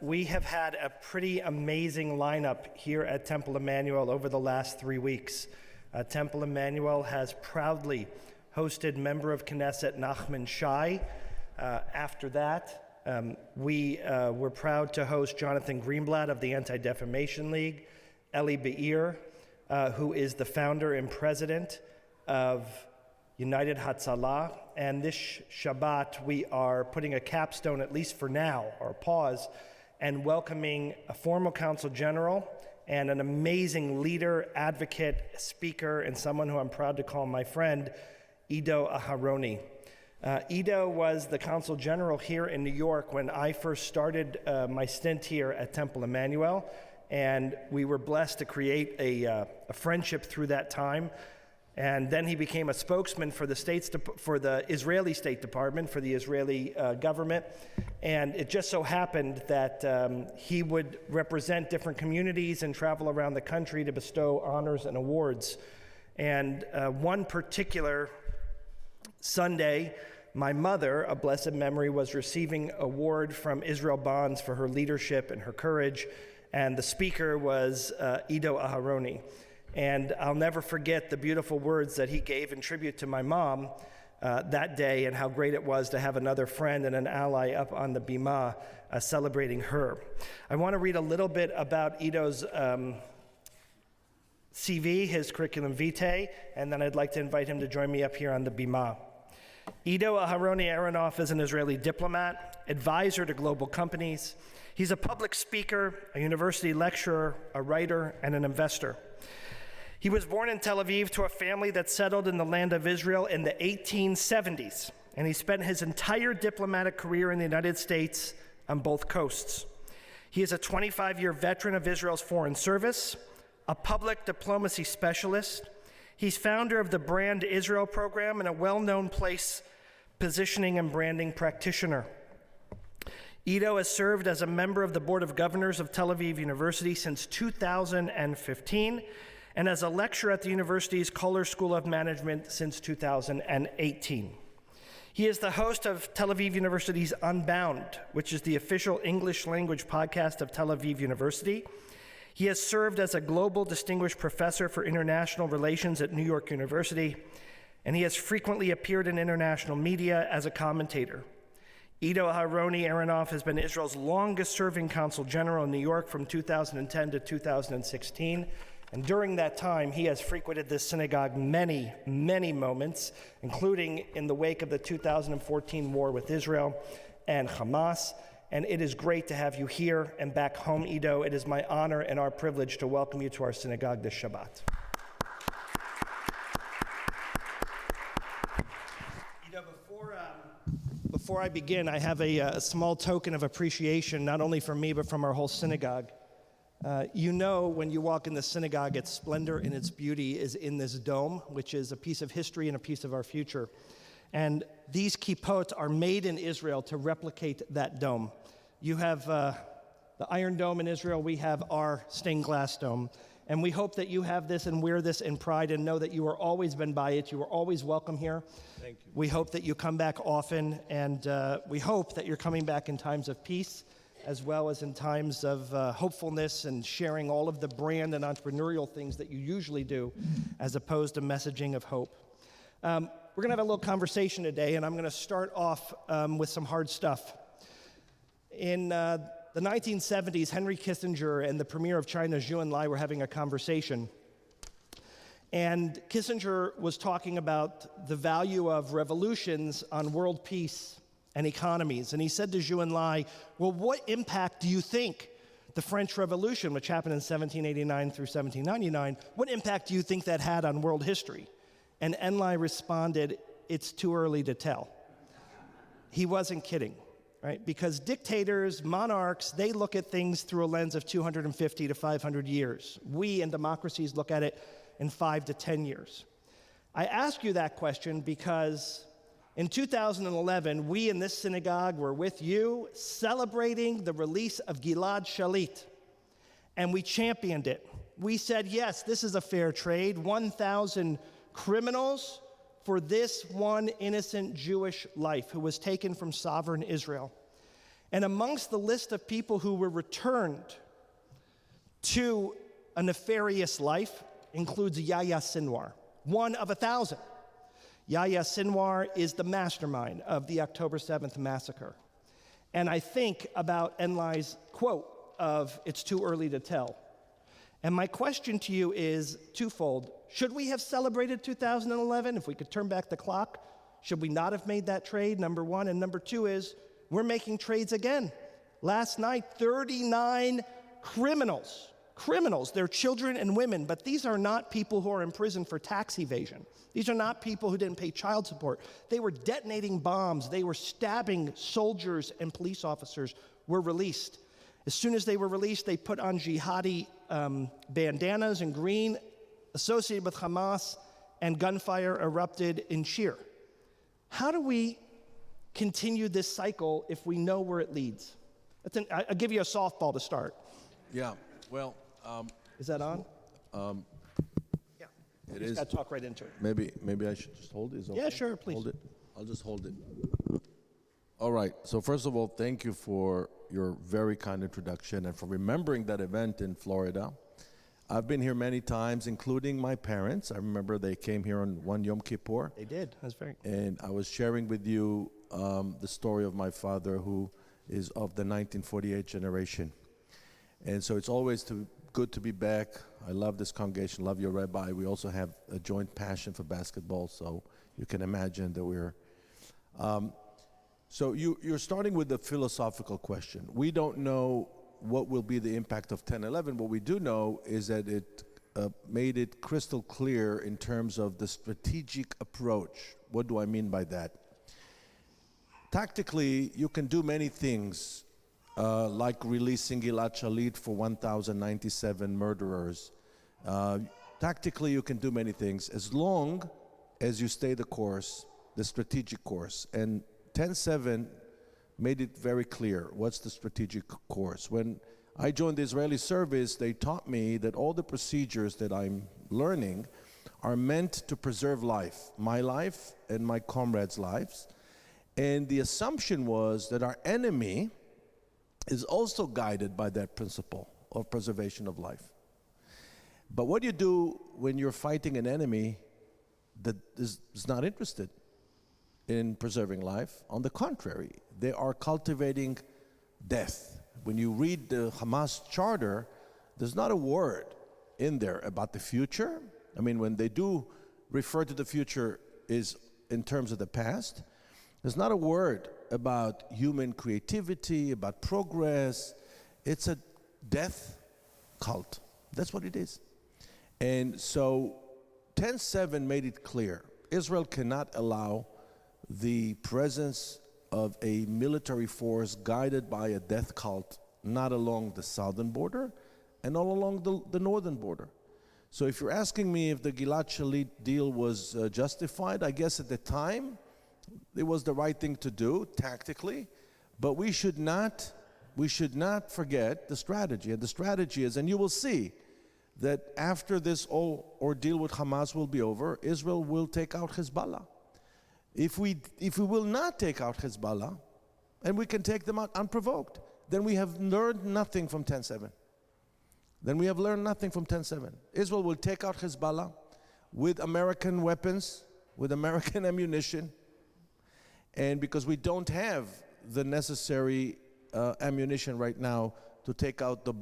We have had a pretty amazing lineup here at Temple Emanu-El over the last 3 weeks. Temple Emanu-El has proudly hosted member of Knesset Nachman Shai. After that, we were proud to host Jonathan Greenblatt of the Anti-Defamation League, Eli Be'ir, who is the founder and president of United Hatzalah, and this Shabbat we are putting a capstone, at least for now, or pause, and welcoming a former consul general and an amazing leader, advocate, speaker, and someone who I'm proud to call my friend, Ido Aharoni. Ido was the consul general here in New York when I first started my stint here at Temple Emanu-El, and we were blessed to create a friendship through that time. And then he became a spokesman for the Israeli State Department, for the Israeli government. And it just so happened that he would represent different communities and travel around the country to bestow honors and awards. And one particular Sunday, my mother, a blessed memory, was receiving an award from Israel Bonds for her leadership and her courage. And the speaker was Ido Aharoni. And I'll never forget the beautiful words that he gave in tribute to my mom that day, and how great it was to have another friend and an ally up on the bima celebrating her. I want to read a little bit about Ido's CV, his curriculum vitae, and then I'd like to invite him to join me up here on the bima. Ido Aharoni Aronoff is an Israeli diplomat, advisor to global companies. He's a public speaker, a university lecturer, a writer, and an investor. He was born in Tel Aviv to a family that settled in the land of Israel in the 1870s, and he spent his entire diplomatic career in the United States on both coasts. He is a 25-year veteran of Israel's Foreign Service, a public diplomacy specialist. He's founder of the Brand Israel program and a well-known place positioning and branding practitioner. Ido has served as a member of the Board of Governors of Tel Aviv University since 2015, and as a lecturer at the university's Kohler School of Management since 2018. He is the host of Tel Aviv University's Unbound, which is the official English language podcast of Tel Aviv University. He has served as a global distinguished professor for international relations at New York University, and he has frequently appeared in international media as a commentator. Ido Aharoni Aronoff has been Israel's longest-serving consul general in New York from 2010 to 2016. And during that time, he has frequented this synagogue many, many moments, including in the wake of the 2014 war with Israel and Hamas. And it is great to have you here and back home, Ido. It is my honor and our privilege to welcome you to our synagogue this Shabbat. Ido, before I begin, I have a small token of appreciation, not only from me, but from our whole synagogue. You know, when you walk in the synagogue, its splendor and its beauty is in this dome, which is a piece of history and a piece of our future. And these kippot are made in Israel to replicate that dome. You have the Iron Dome in Israel, we have our stained glass dome. And we hope that you have this and wear this in pride and know that you are always been by it. You are always welcome here. Thank you. We hope that you come back often, and we hope that you're coming back in times of peace, as well as in times of hopefulness and sharing all of the brand and entrepreneurial things that you usually do, as opposed to messaging of hope. We're going to have a little conversation today, and I'm going to start off with some hard stuff. In the 1970s, Henry Kissinger and the premier of China, Zhou Enlai, were having a conversation. And Kissinger was talking about the value of revolutions on world peace and economies. And he said to Zhou Enlai, well, what impact do you think the French Revolution, which happened in 1789 through 1799, what impact do you think that had on world history? And Enlai responded, it's too early to tell. He wasn't kidding, right? Because dictators, monarchs, they look at things through a lens of 250 to 500 years. We in democracies look at it in 5 to 10 years. I ask you that question because in 2011, we in this synagogue were with you celebrating the release of Gilad Shalit, and we championed it. We said, yes, this is a fair trade, 1,000 criminals for this one innocent Jewish life who was taken from sovereign Israel. And amongst the list of people who were returned to a nefarious life includes Yahya Sinwar, one of 1,000. Yahya Sinwar is the mastermind of the October 7th massacre. And I think about Enlai's quote of, "It's too early to tell." And my question to you is twofold. Should we have celebrated 2011? If we could turn back the clock, should we not have made that trade, number one? And number two is, we're making trades again. Last night, 39 criminals, they're children and women, but these are not people who are in prison for tax evasion. These are not people who didn't pay child support. They were detonating bombs. They were stabbing soldiers, and police officers were released. As soon as they were released, they put on jihadi bandanas in green associated with Hamas, and gunfire erupted in Shir. How do we continue this cycle if we know where it leads? I'll give you a softball to start. Yeah, well... is that on? Yeah. It is. Got to talk right into it. Maybe I should just hold it? Yeah, sure, please. Hold it. I'll just hold it. All right, so first of all, thank you for your very kind introduction and for remembering that event in Florida. I've been here many times, including my parents. I remember they came here on one Yom Kippur. They did. That's very. And I was sharing with you the story of my father, who is of the 1948 generation. And so it's always good to be back. I love this congregation, love your rabbi. We also have a joint passion for basketball, so you can imagine that we're... So you're starting with the philosophical question. We don't know what will be the impact of 10/11. What we do know is that it made it crystal clear in terms of the strategic approach. What do I mean by that? Tactically, you can do many things, like releasing Gilad Shalit for 1,097 murderers. Tactically, you can do many things as long as you stay the course, the strategic course. And 10/7 made it very clear what's the strategic course. When I joined the Israeli service, they taught me that all the procedures that I'm learning are meant to preserve life, my life and my comrades' lives. And the assumption was that our enemy is also guided by that principle of preservation of life. But what do you do when you're fighting an enemy that is not interested in preserving life? On the contrary, they are cultivating death. When you read the Hamas charter, there's not a word in there about the future. I mean, when they do refer to the future is in terms of the past. There's not a word about human creativity, about progress. It's a death cult. That's what it is. And so 10/7 made it clear. Israel cannot allow the presence of a military force guided by a death cult, not along the southern border and all along the northern border. So if you're asking me if the Gilad Shalit deal was justified, I guess at the time it was the right thing to do tactically, but we should not forget the strategy. And the strategy is, and you will see that after this ordeal with Hamas will be over, Israel will take out Hezbollah. If we will not take out Hezbollah, and we can take them out unprovoked, then we have learned nothing from 10/7. Then we have learned nothing from 10/7. Israel will take out Hezbollah with American weapons, with American ammunition, and because we don't have the necessary ammunition right now to take out the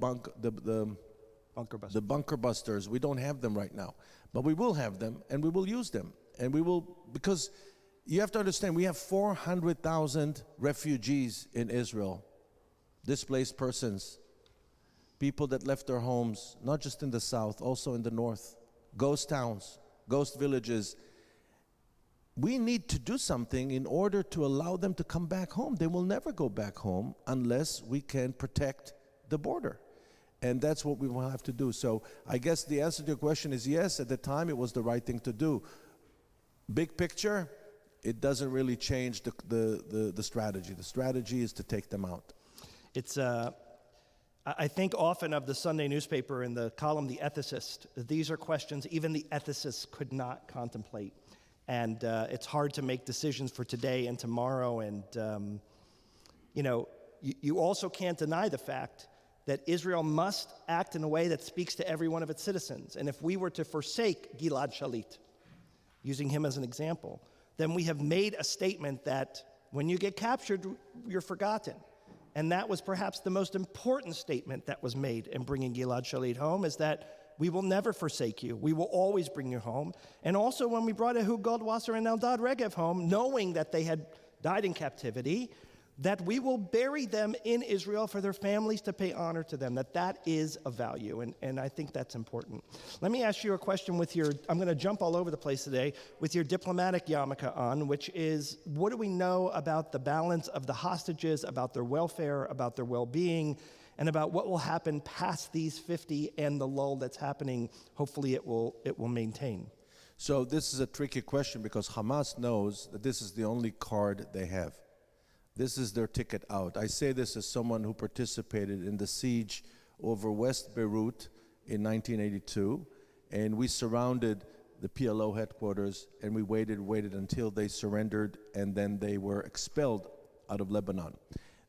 bunker busters. We don't have them right now, but we will have them, and we will use them, and we will, because you have to understand, we have 400,000 refugees in Israel, displaced persons, people that left their homes, not just in the south, also in the north, ghost towns, ghost villages. We need to do something in order to allow them to come back home. They will never go back home unless we can protect the border. And that's what we will have to do. So I guess the answer to your question is yes, at the time it was the right thing to do. Big picture, it doesn't really change the strategy. The strategy is to take them out. It's, I think often of the Sunday newspaper in the column, The Ethicist. These are questions even the ethicists could not contemplate. And it's hard to make decisions for today and tomorrow. And, you also can't deny the fact that Israel must act in a way that speaks to every one of its citizens. And if we were to forsake Gilad Shalit, using him as an example, then we have made a statement that when you get captured, you're forgotten. And that was perhaps the most important statement that was made in bringing Gilad Shalit home, is that we will never forsake you. We will always bring you home. And also when we brought Ehud Goldwasser and Eldad Regev home, knowing that they had died in captivity, that we will bury them in Israel for their families to pay honor to them, that is a value, and I think that's important. Let me ask you a question I'm going to jump all over the place today, with your diplomatic yarmulke on, which is, what do we know about the balance of the hostages, about their welfare, about their well-being, and about what will happen past these 50 and the lull that's happening? Hopefully it will maintain. So this is a tricky question because Hamas knows that this is the only card they have. This is their ticket out. I say this as someone who participated in the siege over West Beirut in 1982, and we surrounded the PLO headquarters, and we waited until they surrendered, and then they were expelled out of Lebanon.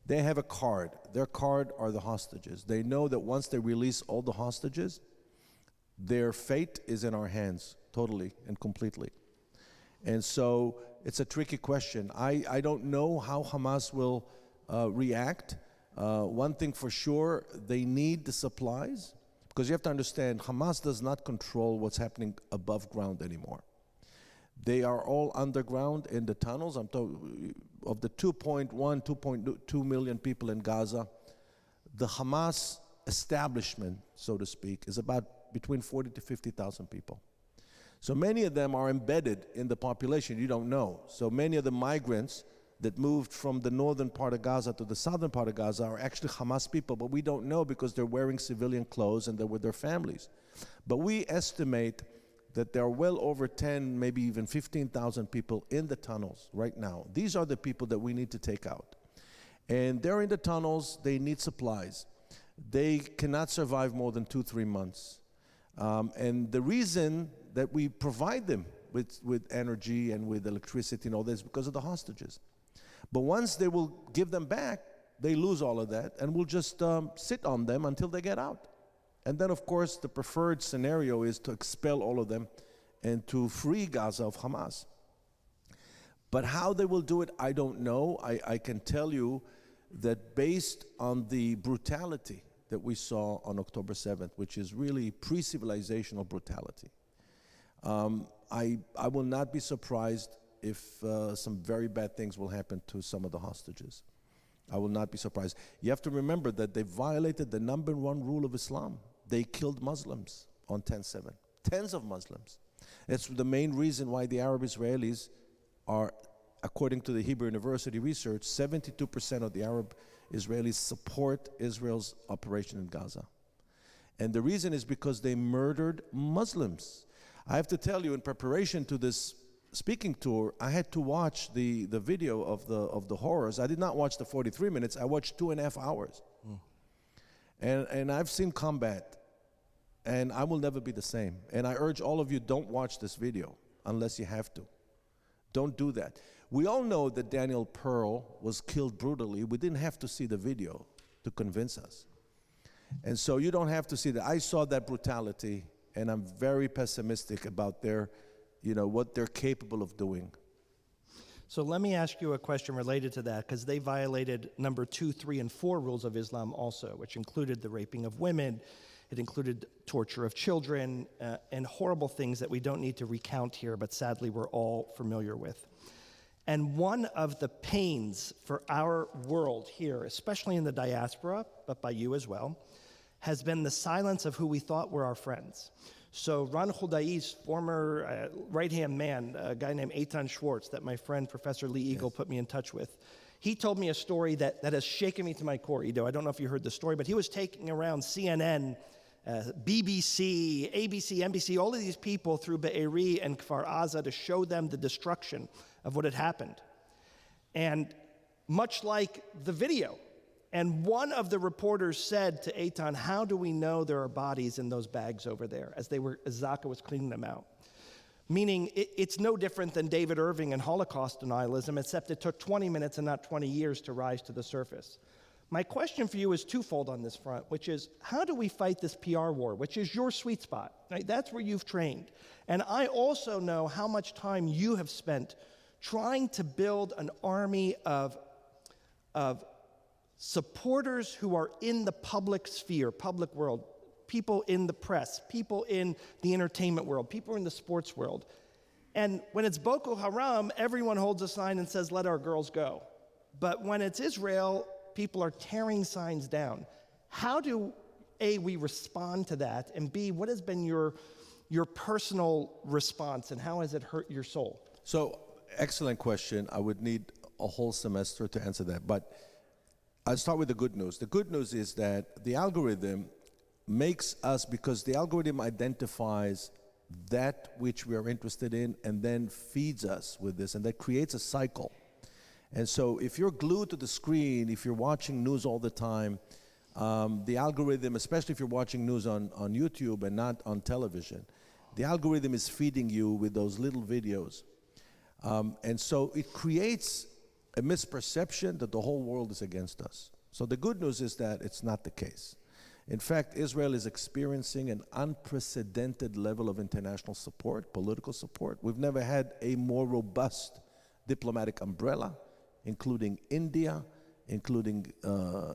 They have a card. Their card are the hostages. They know that once they release all the hostages, their fate is in our hands, totally and completely. And so it's a tricky question. I don't know how Hamas will react. One thing for sure, they need the supplies, because you have to understand, Hamas does not control what's happening above ground anymore. They are all underground in the tunnels. I'm talking of the 2.2 million people in Gaza. The Hamas establishment, so to speak, is about between 40 to 50,000 people. So many of them are embedded in the population, you don't know. So many of the migrants that moved from the northern part of Gaza to the southern part of Gaza are actually Hamas people, but we don't know because they're wearing civilian clothes and they're with their families. But we estimate that there are well over 10, maybe even 15,000 people in the tunnels right now. These are the people that we need to take out. And they're in the tunnels, they need supplies. They cannot survive more than 2-3 months. And the reason that we provide them with energy and with electricity and all this because of the hostages. But once they will give them back, they lose all of that, and we'll just sit on them until they get out. And then, of course, the preferred scenario is to expel all of them and to free Gaza of Hamas. But how they will do it, I don't know. I can tell you that based on the brutality that we saw on October 7th, which is really pre-civilizational brutality, I will not be surprised if some very bad things will happen to some of the hostages. I will not be surprised. You have to remember that they violated the number one rule of Islam. They killed Muslims on 10/7, tens of Muslims. It's the main reason why the Arab Israelis are, according to the Hebrew University research, 72% of the Arab Israelis support Israel's operation in Gaza. And the reason is because they murdered Muslims. I have to tell you, in preparation to this speaking tour, I had to watch the video of the horrors. I did not watch the 43 minutes. I watched 2.5 hours. And I've seen combat, and I will never be the same. And I urge all of you, don't watch this video unless you have to. Don't do that. We all know that Daniel Pearl was killed brutally. We didn't have to see the video to convince us. And so you don't have to see that. I saw that brutality, and I'm very pessimistic about what they're capable of doing. So let me ask you a question related to that, because they violated number 2, 3, and 4 rules of Islam also, which included the raping of women, it included torture of children, and horrible things that we don't need to recount here, but sadly we're all familiar with. And one of the pains for our world here, especially in the diaspora, but by you as well, has been the silence of who we thought were our friends. So Ron Chodai's former right-hand man, a guy named Eitan Schwartz, that my friend Professor Lee Eagle put me in touch with, he told me a story that has shaken me to my core, Ido. I don't know if you heard the story, but he was taking around CNN, BBC, ABC, NBC, all of these people through Be'eri and Kfar Aza to show them the destruction of what had happened. And much like the video, and one of the reporters said to Eitan, how do we know there are bodies in those bags over there, as Zaka was cleaning them out? Meaning, it's no different than David Irving and Holocaust denialism, except it took 20 minutes and not 20 years to rise to the surface. My question for you is twofold on this front, which is, how do we fight this PR war, which is your sweet spot, right? That's where you've trained. And I also know how much time you have spent trying to build an army of supporters who are in the public sphere, public world, people in the press, people in the entertainment world, people in the sports world. And when it's Boko Haram, everyone holds a sign and says, "Let our girls go." But when it's Israel, people are tearing signs down. How do, A, we respond to that, and B, what has been your personal response, and how has it hurt your soul? So, excellent question. I would need a whole semester to answer that. But I'll start with the good news. The good news is that the algorithm makes us, because the algorithm identifies that which we are interested in and then feeds us with this, and that creates a cycle. And so if you're glued to the screen, if you're watching news all the time, the algorithm, especially if you're watching news on YouTube and not on television, the algorithm is feeding you with those little videos. And so it creates a misperception that the whole world is against us. So the good news is that it's not the case. In fact, Israel is experiencing an unprecedented level of international support, political support. We've never had a more robust diplomatic umbrella, including India, including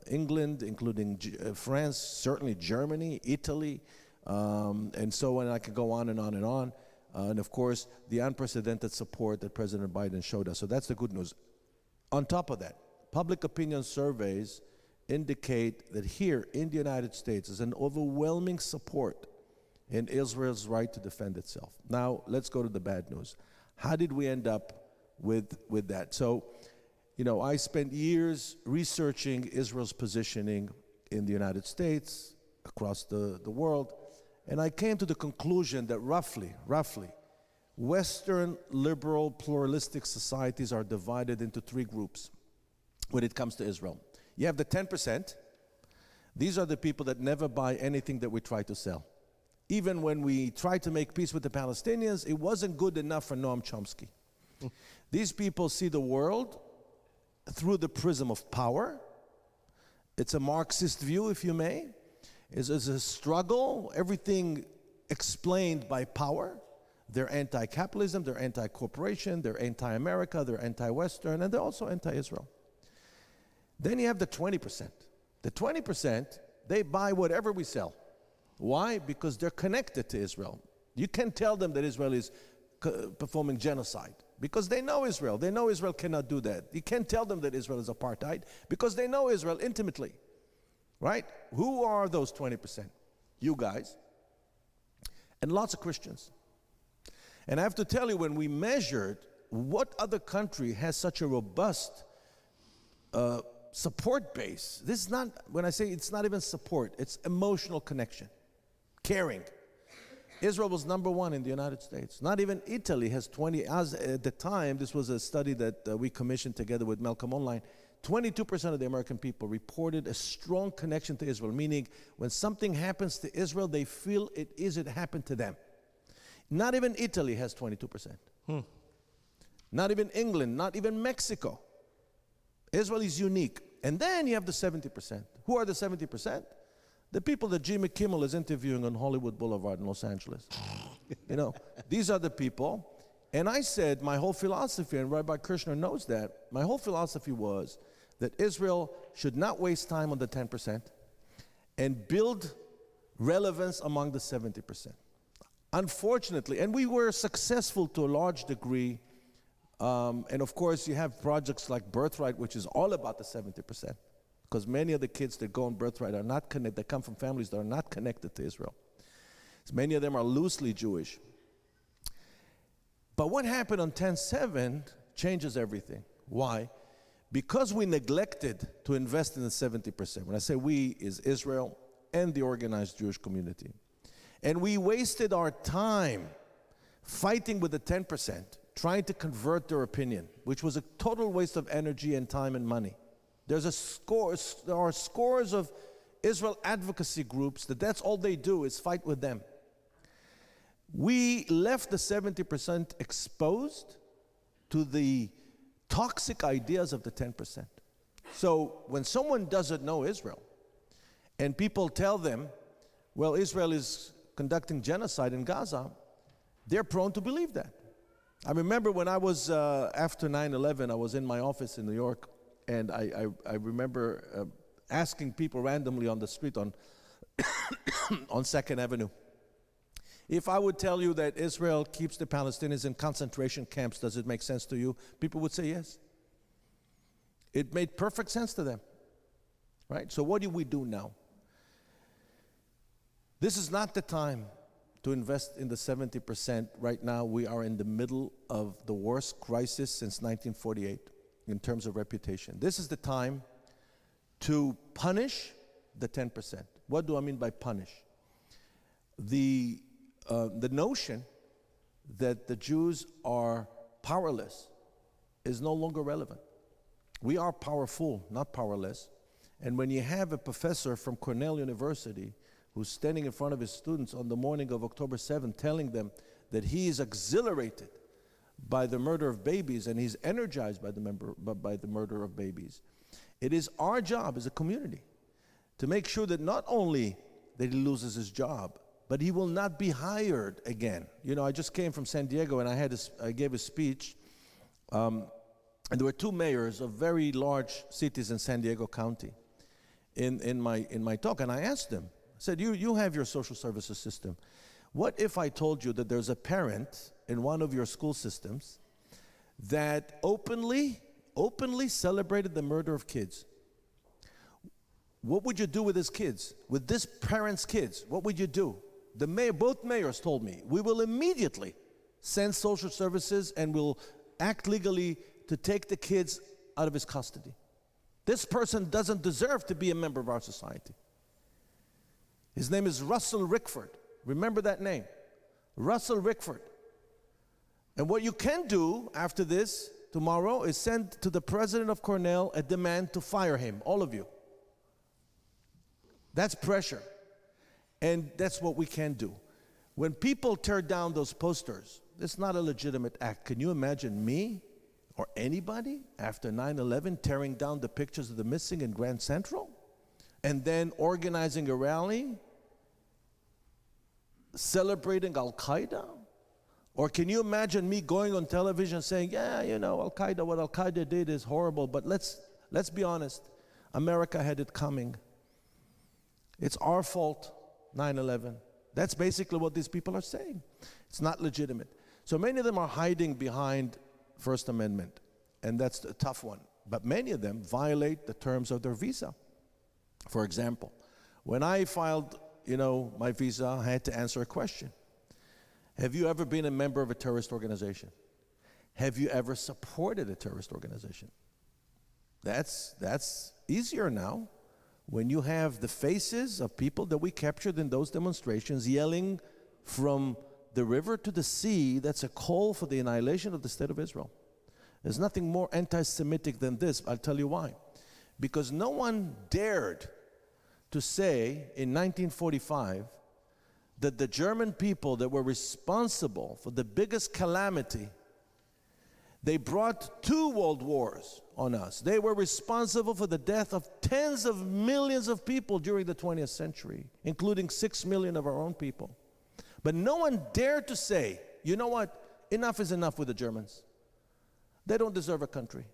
England, including France, certainly Germany, Italy, and so on. I could go on and on and on. And of course, the unprecedented support that President Biden showed us. So that's the good news. On top of that, public opinion surveys indicate that here in the United States is an overwhelming support in Israel's right to defend itself. Now, let's go to the bad news. How did we end up with that? So, you know, I spent years researching Israel's positioning in the United States, across the world, and I came to the conclusion that roughly, Western liberal pluralistic societies are divided into three groups when it comes to Israel. You have the 10%. These are the people that never buy anything that we try to sell. Even when we tried to make peace with the Palestinians, it wasn't good enough for Noam Chomsky. These people see the world through the prism of power. It's a Marxist view, if you may. It's a struggle, everything explained by power. They're anti-capitalism, they're anti-corporation, they're anti-America, they're anti-Western, and they're also anti-Israel. Then you have the 20%. The 20%, they buy whatever we sell. Why? Because they're connected to Israel. You can't tell them that Israel is performing genocide because they know Israel. They know Israel cannot do that. You can't tell them that Israel is apartheid because they know Israel intimately. Right? Who are those 20%? You guys. And lots of Christians. And I have to tell you, when we measured what other country has such a robust support base, this is not, when I say it's not even support, it's emotional connection, caring. Israel was number one in the United States. Not even Italy has 20, as at the time, this was a study that we commissioned together with Malcolm Online, 22% of the American people reported a strong connection to Israel, meaning when something happens to Israel, they feel it happened to them. Not even Italy has 22%. Not even England, not even Mexico. Israel is unique. And then you have the 70%. Who are the 70%? The people that Jimmy Kimmel is interviewing on Hollywood Boulevard in Los Angeles. You know, these are the people. And I said my whole philosophy, and Rabbi Kirshner knows that, my whole philosophy was that Israel should not waste time on the 10% and build relevance among the 70%. Unfortunately, and we were successful to a large degree, and of course you have projects like Birthright, which is all about the 70%, because many of the kids that go on Birthright are not connected, they come from families that are not connected to Israel. So many of them are loosely Jewish. But what happened on 10/7 changes everything. Why? Because we neglected to invest in the 70%. When I say we, is Israel and the organized Jewish community. And we wasted our time fighting with the 10%, trying to convert their opinion, which was a total waste of energy and time and money. There are scores of Israel advocacy groups that's all they do is fight with them. We left the 70% exposed to the toxic ideas of the 10%. So when someone doesn't know Israel, and people tell them, well, Israel is conducting genocide in Gaza, they're prone to believe that. I remember when I was, after 9/11, I was in my office in New York, and I remember asking people randomly on the street on, on 2nd Avenue, if I would tell you that Israel keeps the Palestinians in concentration camps, does it make sense to you? People would say yes. It made perfect sense to them, right? So what do we do now? This is not the time to invest in the 70%. Right now, we are in the middle of the worst crisis since 1948 in terms of reputation. This is the time to punish the 10%. What do I mean by punish? The notion that the Jews are powerless is no longer relevant. We are powerful, not powerless. And when you have a professor from Cornell University who's standing in front of his students on the morning of October 7th telling them that he is exhilarated by the murder of babies and he's energized by the murder of babies, it is our job as a community to make sure that not only that he loses his job, but he will not be hired again. You know, I just came from San Diego and I gave a speech, and there were two mayors of very large cities in San Diego County in my talk, and I asked them, I said, you have your social services system. What if I told you that there's a parent in one of your school systems that openly celebrated the murder of kids? What would you do with his kids? With this parent's kids, what would you do? Both mayors told me, we will immediately send social services and we'll act legally to take the kids out of his custody. This person doesn't deserve to be a member of our society. His name is Russell Rickford. Remember that name, Russell Rickford. And what you can do after this tomorrow is send to the president of Cornell a demand to fire him, all of you. That's pressure. And that's what we can do. When people tear down those posters, it's not a legitimate act. Can you imagine me or anybody after 9/11 tearing down the pictures of the missing in Grand Central and then organizing a rally celebrating Al-Qaeda? Or can you imagine me going on television saying, yeah, you know, Al-Qaeda, what Al-Qaeda did is horrible, but let's be honest, America had it coming. It's our fault, 9/11. That's basically what these people are saying. It's not legitimate. So many of them are hiding behind First Amendment, and that's a tough one. But many of them violate the terms of their visa. For example, when I filed, my visa, I had to answer a question. Have you ever been a member of a terrorist organization? Have you ever supported a terrorist organization? That's easier now when you have the faces of people that we captured in those demonstrations yelling from the river to the sea. That's a call for the annihilation of the state of Israel. There's nothing more anti-Semitic than this. I'll tell you why. Because no one dared to say in 1945 that the German people that were responsible for the biggest calamity, they brought 2 world wars on us. They were responsible for the death of tens of millions of people during the 20th century, including 6 million of our own people. But no one dared to say, you know what, enough is enough with the Germans. They don't deserve a country.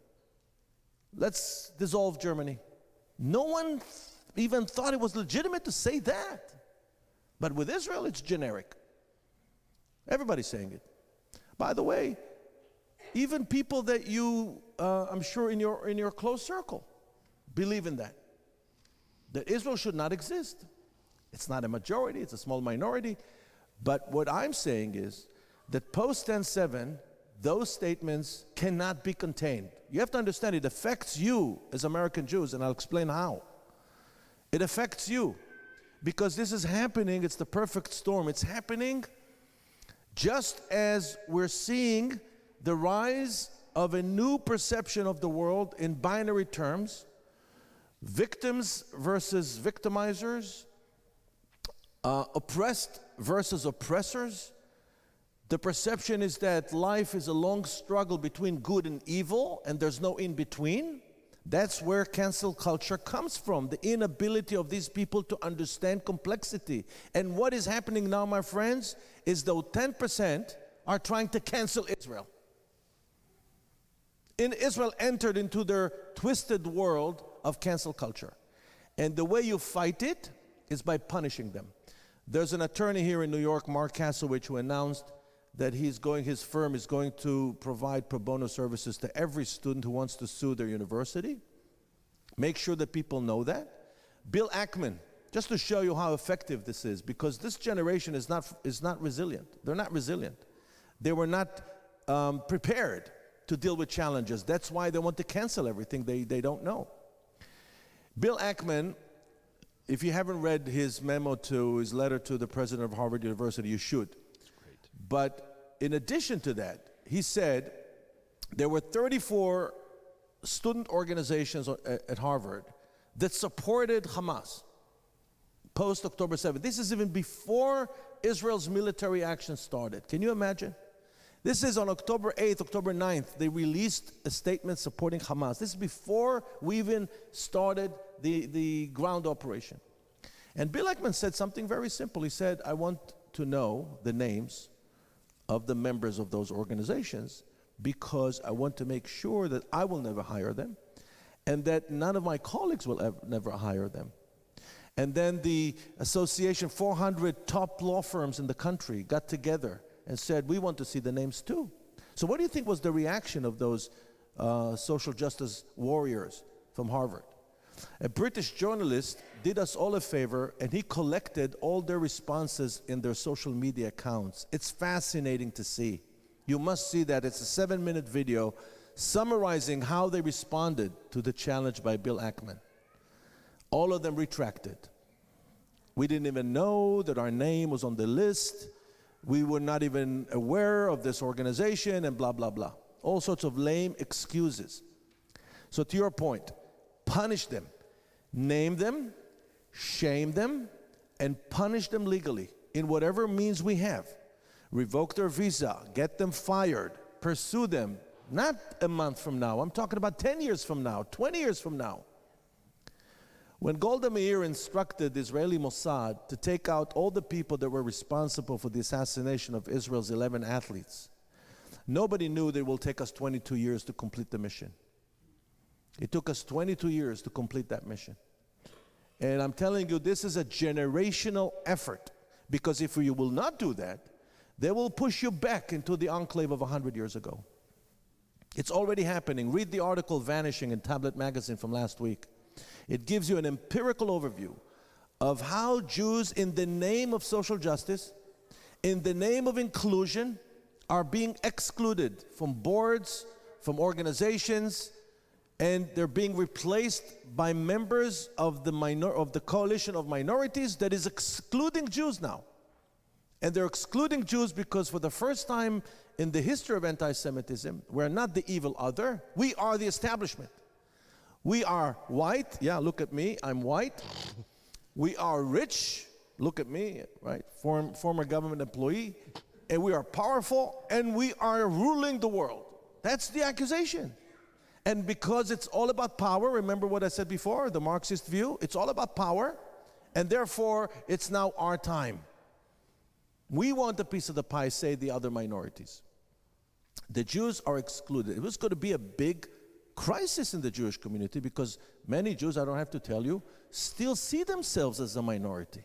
Let's dissolve Germany. No one even thought it was legitimate to say that. But with Israel, it's generic. Everybody's saying it. By the way, even people that you, I'm sure in your close circle, believe in that Israel should not exist. It's not a majority, it's a small minority. But what I'm saying is that post 10/7, those statements cannot be contained. You have to understand it affects you as American Jews, and I'll explain how. It affects you because this is happening. It's the perfect storm. It's happening just as we're seeing the rise of a new perception of the world in binary terms, victims versus victimizers, oppressed versus oppressors. The perception is that life is a long struggle between good and evil, and there's no in between. That's where cancel culture comes from, the inability of these people to understand complexity. And what is happening now, my friends, is though 10% are trying to cancel Israel. Israel entered into their twisted world of cancel culture. And the way you fight it is by punishing them. There's an attorney here in New York, Mark Kasowich, who announced that his firm is going to provide pro bono services to every student who wants to sue their university. Make sure that people know that. Bill Ackman, just to show you how effective this is, because this generation is not resilient. They're not resilient. They were not prepared to deal with challenges. That's why they want to cancel everything they don't know. Bill Ackman, if you haven't read his letter to the president of Harvard University, you should. But in addition to that, he said there were 34 student organizations at Harvard that supported Hamas post-October 7th. This is even before Israel's military action started. Can you imagine? This is on October 8th, October 9th, they released a statement supporting Hamas. This is before we even started the ground operation. And Bill Ackman said something very simple. He said, I want to know the names of the members of those organizations because I want to make sure that I will never hire them and that none of my colleagues will never hire them. And then the association, 400 top law firms in the country got together and said, we want to see the names too. So what do you think was the reaction of those social justice warriors from Harvard? A British journalist did us all a favor and he collected all their responses in their social media accounts. It's fascinating to see. You must see that. It's a 7-minute video summarizing how they responded to the challenge by Bill Ackman. All of them retracted. We didn't even know that our name was on the list. We were not even aware of this organization and blah, blah, blah. All sorts of lame excuses. So to your point, punish them, name them, shame them, and punish them legally in whatever means we have. Revoke their visa, get them fired, pursue them, not a month from now. I'm talking about 10 years from now, 20 years from now. When Golda Meir instructed the Israeli Mossad to take out all the people that were responsible for the assassination of Israel's 11 athletes, nobody knew that it will take us 22 years to complete the mission. It took us 22 years to complete that mission. And I'm telling you, this is a generational effort, because if you will not do that, they will push you back into the enclave of 100 years ago. It's already happening. Read the article Vanishing in Tablet Magazine from last week. It gives you an empirical overview of how Jews, in the name of social justice, in the name of inclusion, are being excluded from boards, from organizations, and they're being replaced by members of the coalition of minorities that is excluding Jews now. And they're excluding Jews because for the first time in the history of anti-Semitism, we're not the evil other, we are the establishment. We are white, yeah, look at me, I'm white. We are rich, look at me, right, former government employee. And we are powerful, and we are ruling the world. That's the accusation. And because it's all about power, remember what I said before, the Marxist view, it's all about power, and therefore it's now our time. We want a piece of the pie, say the other minorities. The Jews are excluded. It was going to be a big crisis in the Jewish community because many Jews, I don't have to tell you, still see themselves as a minority.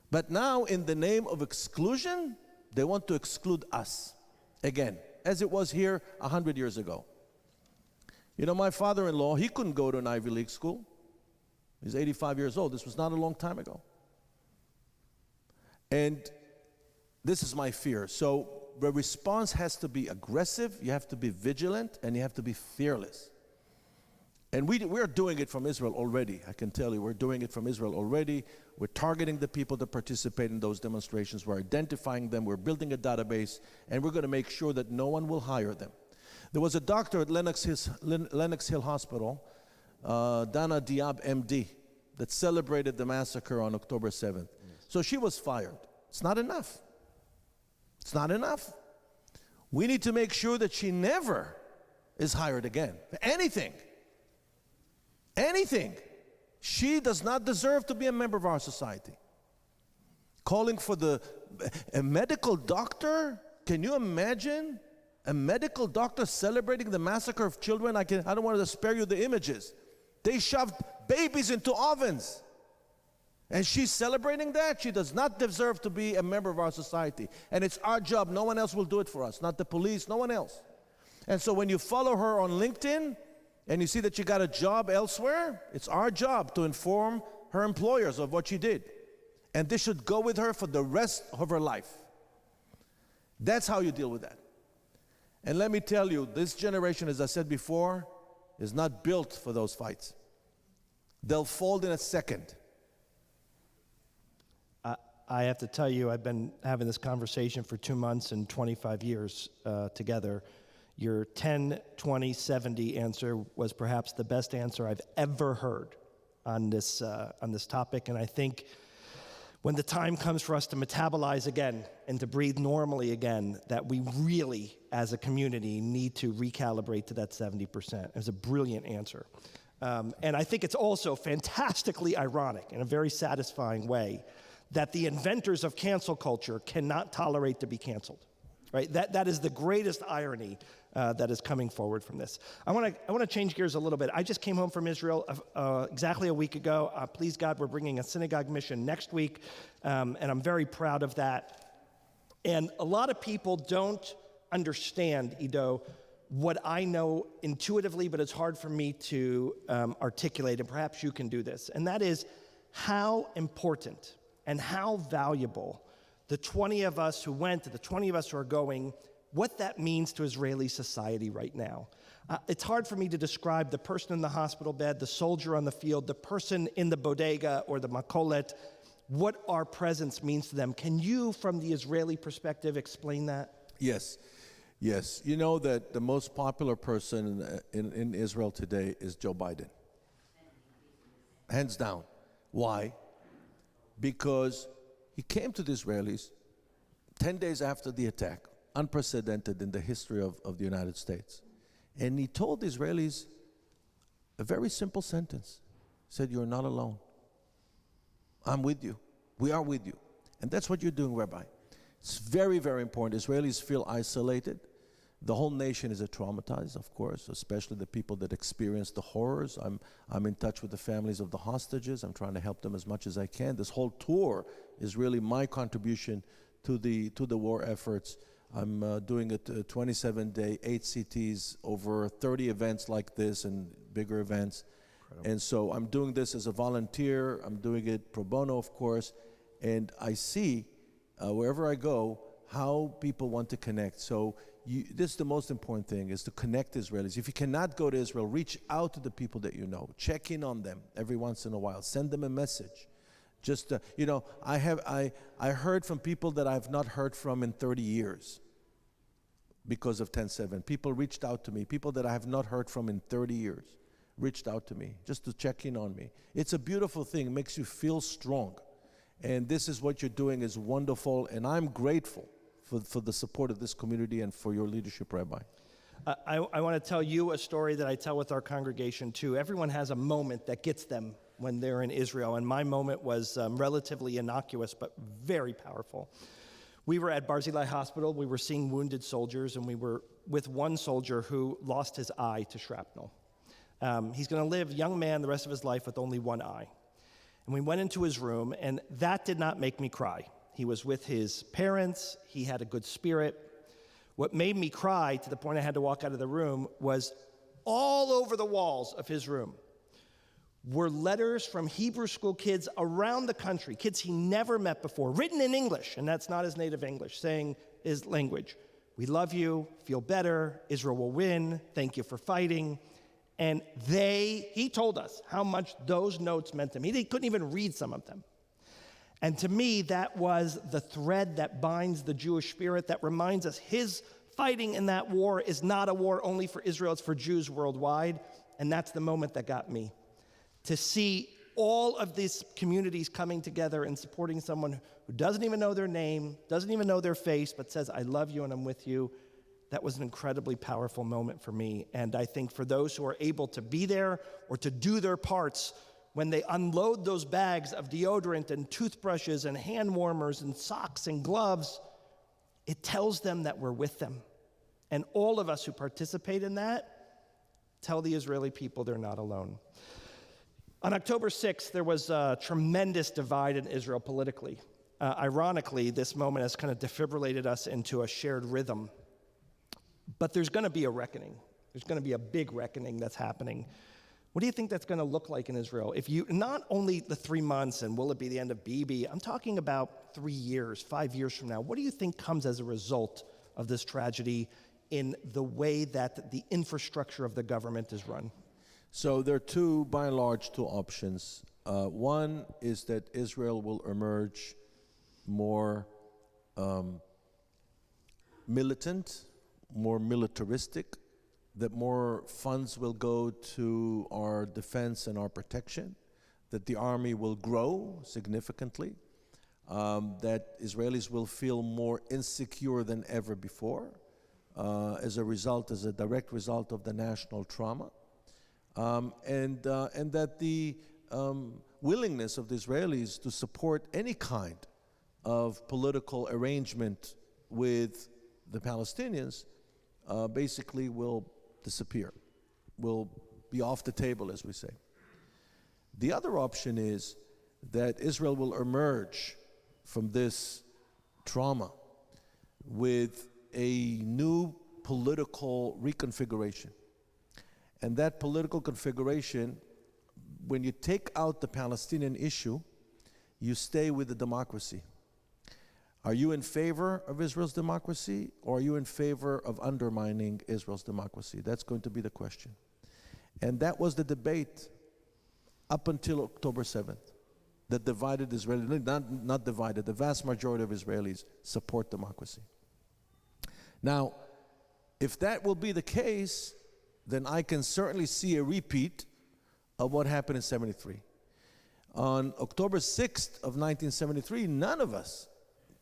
But now, in the name of exclusion, they want to exclude us again, as it was here 100 years ago. You know, my father-in-law, he couldn't go to an Ivy League school. He's 85 years old. This was not a long time ago. And this is my fear. So the response has to be aggressive, you have to be vigilant, and you have to be fearless. And we're doing it from Israel already. I can tell you, we're doing it from Israel already. We're targeting the people that participate in those demonstrations. We're identifying them. We're building a database. And we're going to make sure that no one will hire them. There was a doctor at Lenox Hill Hospital, Dana Diab, MD, that celebrated the massacre on October 7th. So she was fired. It's not enough. It's not enough. We need to make sure that she never is hired again for anything. anything. She does not deserve to be a member of our society. Calling for a medical doctor? Can you imagine a medical doctor celebrating the massacre of children? I don't want to spare you the images. They shoved babies into ovens. And she's celebrating that? She does not deserve to be a member of our society. And it's our job. No one else will do it for us. Not the police, no one else. And so when you follow her on LinkedIn and you see that she got a job elsewhere, it's our job to inform her employers of what she did. And this should go with her for the rest of her life. That's how you deal with that. And let me tell you, this generation, as I said before, is not built for those fights. They'll fold in a second. I have to tell you, I've been having this conversation for 2 months and 25 years together. Your 10, 20, 70 answer was perhaps the best answer I've ever heard on this topic. And I think when the time comes for us to metabolize again and to breathe normally again, that we really, as a community, need to recalibrate to that 70%. It was a brilliant answer. And I think it's also fantastically ironic in a very satisfying way that the inventors of cancel culture cannot tolerate to be canceled, right? That is the greatest irony that is coming forward from this. I want to change gears a little bit. I just came home from Israel exactly a week ago. Please God, we're bringing a synagogue mission next week, and I'm very proud of that. And a lot of people don't understand, Ido, what I know intuitively, but it's hard for me to articulate, and perhaps you can do this. And that is how important and how valuable the 20 of us who went, the 20 of us who are going, what that means to Israeli society right now. It's hard for me to describe the person in the hospital bed, the soldier on the field, the person in the bodega or the makolet, what our presence means to them. Can you, from the Israeli perspective, explain that? Yes. You know that the most popular person in Israel today is Joe Biden. Hands down. Why? Because he came to the Israelis 10 days after the attack, unprecedented in the history of the United States. And he told the Israelis a very simple sentence. He said, "You're not alone. I'm with you. We are with you." And that's what you're doing, Rabbi. It's very, very important. Israelis feel isolated. The whole nation is traumatized, of course, especially the people that experience the horrors. I'm in touch with the families of the hostages. I'm trying to help them as much as I can. This whole tour is really my contribution to the war efforts. I'm doing a 27-day, 8 CTs, over 30 events like this and bigger events. Incredible. And so I'm doing this as a volunteer. I'm doing it pro bono, of course. And I see, wherever I go, how people want to connect. So this is the most important thing, is to connect Israelis. If you cannot go to Israel, reach out to the people that you know. Check in on them every once in a while. Send them a message. Just, I heard from people that I've not heard from in 30 years because of 10/7. People reached out to me. People that I have not heard from in 30 years reached out to me just to check in on me. It's a beautiful thing. It makes you feel strong. And this is what you're doing is wonderful. And I'm grateful for the support of this community and for your leadership, Rabbi. I want to tell you a story that I tell with our congregation too. Everyone has a moment that gets them when they're in Israel, and my moment was relatively innocuous but very powerful. We were at Barzilai Hospital. We were seeing wounded soldiers, and we were with one soldier who lost his eye to shrapnel. He's going to live, young man, the rest of his life with only one eye. And we went into his room, and that did not make me cry. He was with his parents. He had a good spirit. What made me cry to the point I had to walk out of the room was all over the walls of his room were letters from Hebrew school kids around the country, kids he never met before, written in English, and that's not his native English, saying his language. "We love you, feel better, Israel will win, thank you for fighting." And he told us how much those notes meant to him. He couldn't even read some of them. And to me, that was the thread that binds the Jewish spirit, that reminds us his fighting in that war is not a war only for Israel, it's for Jews worldwide. And that's the moment that got me. To see all of these communities coming together and supporting someone who doesn't even know their name, doesn't even know their face, but says, "I love you and I'm with you," that was an incredibly powerful moment for me. And I think for those who are able to be there or to do their parts, when they unload those bags of deodorant and toothbrushes and hand warmers and socks and gloves, it tells them that we're with them. And all of us who participate in that tell the Israeli people they're not alone. On October 6th, there was a tremendous divide in Israel politically. Ironically, this moment has kind of defibrillated us into a shared rhythm. But there's going to be a reckoning. There's going to be a big reckoning that's happening. What do you think that's going to look like in Israel? If you, not only the 3 months and will it be the end of Bibi, I'm talking about 3 years, 5 years from now. What do you think comes as a result of this tragedy in the way that the infrastructure of the government is run? So there are by and large, two options. One is that Israel will emerge more militant, more militaristic, that more funds will go to our defense and our protection, that the army will grow significantly, that Israelis will feel more insecure than ever before as a direct result of the national trauma, and that the willingness of the Israelis to support any kind of political arrangement with the Palestinians basically will disappear, will be off the table, as we say. The other option is that Israel will emerge from this trauma with a new political reconfiguration. And that political configuration, when you take out the Palestinian issue, you stay with the democracy. Are you in favor of Israel's democracy, or are you in favor of undermining Israel's democracy? That's going to be the question. And that was the debate up until October 7th, that divided Israelis, not divided, the vast majority of Israelis support democracy. Now, if that will be the case, then I can certainly see a repeat of what happened in 73. On October 6th of 1973, none of us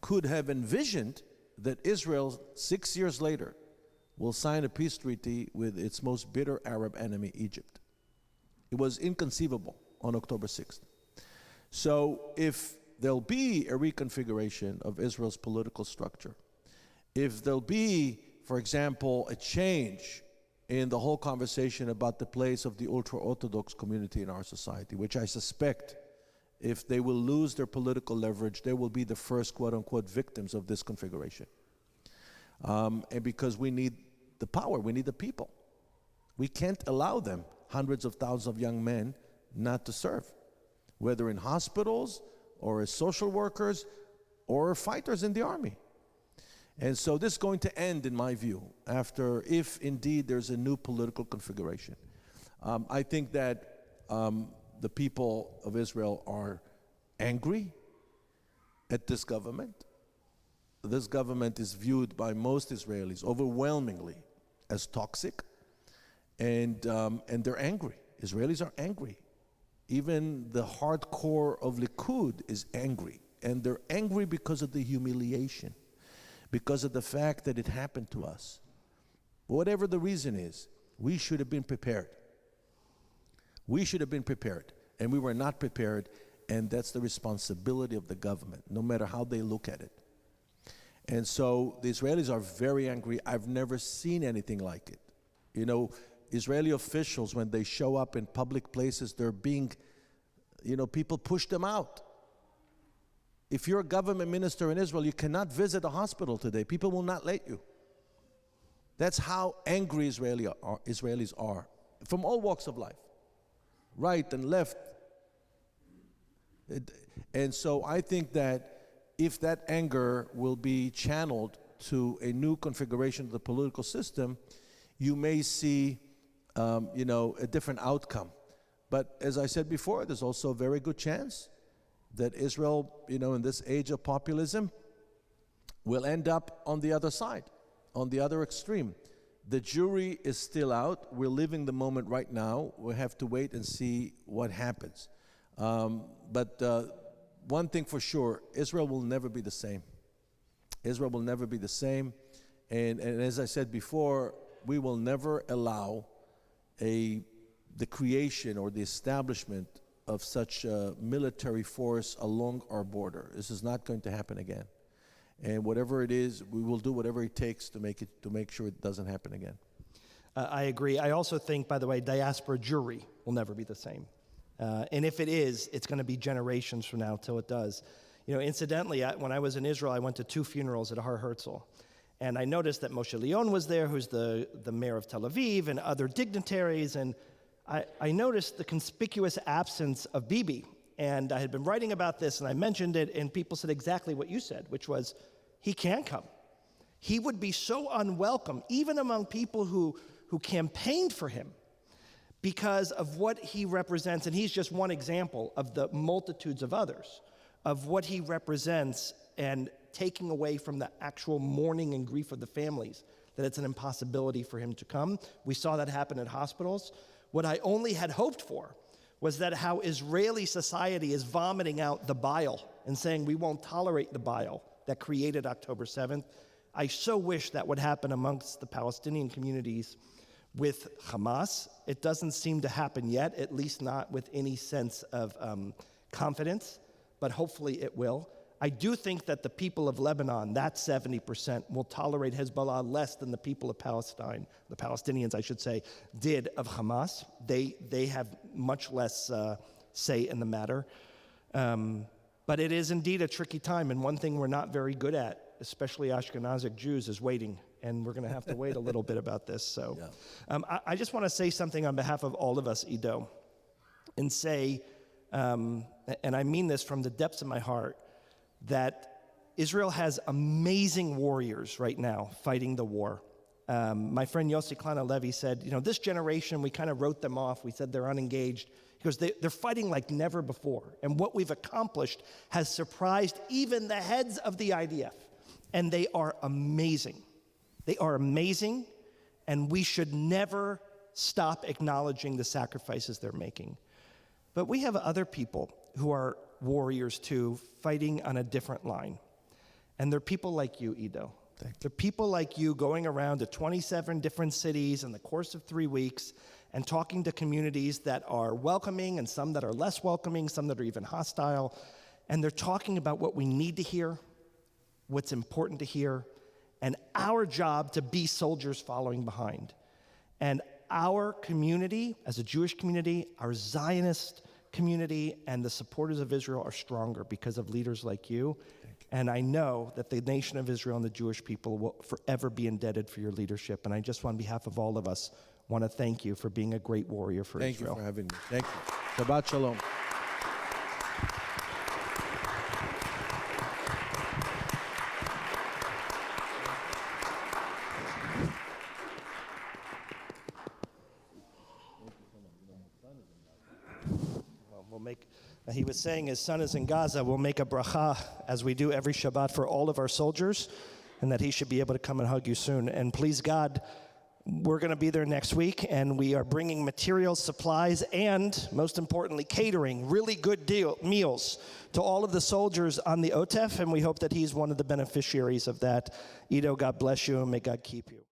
could have envisioned that Israel, 6 years later, will sign a peace treaty with its most bitter Arab enemy, Egypt. It was inconceivable on October 6th. So if there'll be a reconfiguration of Israel's political structure, if there'll be, for example, a change in the whole conversation about the place of the ultra-Orthodox community in our society, which I suspect, if they will lose their political leverage, they will be the first quote-unquote victims of this configuration. And because we need the power, we need the people. We can't allow them, hundreds of thousands of young men, not to serve, whether in hospitals or as social workers or fighters in the army. And so this is going to end, in my view, if indeed there's a new political configuration. I think that the people of Israel are angry at this government. This government is viewed by most Israelis overwhelmingly as toxic, and they're angry. Israelis are angry. Even the hardcore of Likud is angry, and they're angry because of the humiliation, because of the fact that it happened to us. Whatever the reason is, we should have been prepared. We should have been prepared, and we were not prepared, and that's the responsibility of the government, no matter how they look at it. And so the Israelis are very angry. I've never seen anything like it. You know, Israeli officials, when they show up in public places, they're being, people push them out. If you're a government minister in Israel, you cannot visit a hospital today. People will not let you. That's how angry Israelis are, from all walks of life, right and left. And so I think that if that anger will be channeled to a new configuration of the political system, you may see, a different outcome. But as I said before, there's also a very good chance that Israel, in this age of populism, will end up on the other side, on the other extreme. The jury is still out. We're living the moment right now. We have to wait and see what happens. But one thing for sure, Israel will never be the same. Israel will never be the same. And as I said before, we will never allow the creation or the establishment of such a military force along our border. This is not going to happen again. And whatever it is, we will do whatever it takes to make sure it doesn't happen again. I agree. I also think, by the way, diaspora Jewry will never be the same. And if it is, it's going to be generations from now till it does. You know, incidentally, when I was in Israel, I went to 2 funerals at Har Herzl. And I noticed that Moshe Leon was there, who's the mayor of Tel Aviv, and other dignitaries. And I noticed the conspicuous absence of Bibi. And I had been writing about this, and I mentioned it, and people said exactly what you said, which was, he can come. He would be so unwelcome, even among people who campaigned for him, because of what he represents. And he's just one example of the multitudes of others, of what he represents, and taking away from the actual mourning and grief of the families, that it's an impossibility for him to come. We saw that happen at hospitals. What I only had hoped for was that how Israeli society is vomiting out the bile and saying we won't tolerate the bile that created October 7th. I so wish that would happen amongst the Palestinian communities with Hamas. It doesn't seem to happen yet, at least not with any sense of confidence, but hopefully it will. I do think that the people of Lebanon, that 70%, will tolerate Hezbollah less than the people of Palestine, the Palestinians, I should say, did of Hamas. They have much less say in the matter. But it is indeed a tricky time, and one thing we're not very good at, especially Ashkenazic Jews, is waiting, and we're going to have to wait a little bit about this. So I just want to say something on behalf of all of us, Ido, and say, and I mean this from the depths of my heart, that Israel has amazing warriors right now fighting the war. My friend Yossi Klein Levy said, you know, this generation, we kind of wrote them off. We said they're unengaged because they're fighting like never before. And what we've accomplished has surprised even the heads of the IDF. And they are amazing. They are amazing, and we should never stop acknowledging the sacrifices they're making. But we have other people who are warriors too, fighting on a different line. And they're people like you, Ido. They're people like you going around to 27 different cities in the course of 3 weeks and talking to communities that are welcoming and some that are less welcoming, some that are even hostile. And they're talking about what we need to hear, what's important to hear, and our job to be soldiers following behind. And our community, as a Jewish community, our Zionist community, and the supporters of Israel are stronger because of leaders like you. And I know that the nation of Israel and the Jewish people will forever be indebted for your leadership. And I just, on behalf of all of us, want to thank you for being a great warrior for Israel. Thank you for having me. Thank you. Shabbat Shalom. He was saying his son is in Gaza. We'll make a bracha, as we do every Shabbat, for all of our soldiers, and that he should be able to come and hug you soon. And please God, we're going to be there next week, and we are bringing materials, supplies, and most importantly, catering, really good meals to all of the soldiers on the OTEF, and we hope that he's one of the beneficiaries of that. Ido, God bless you, and may God keep you.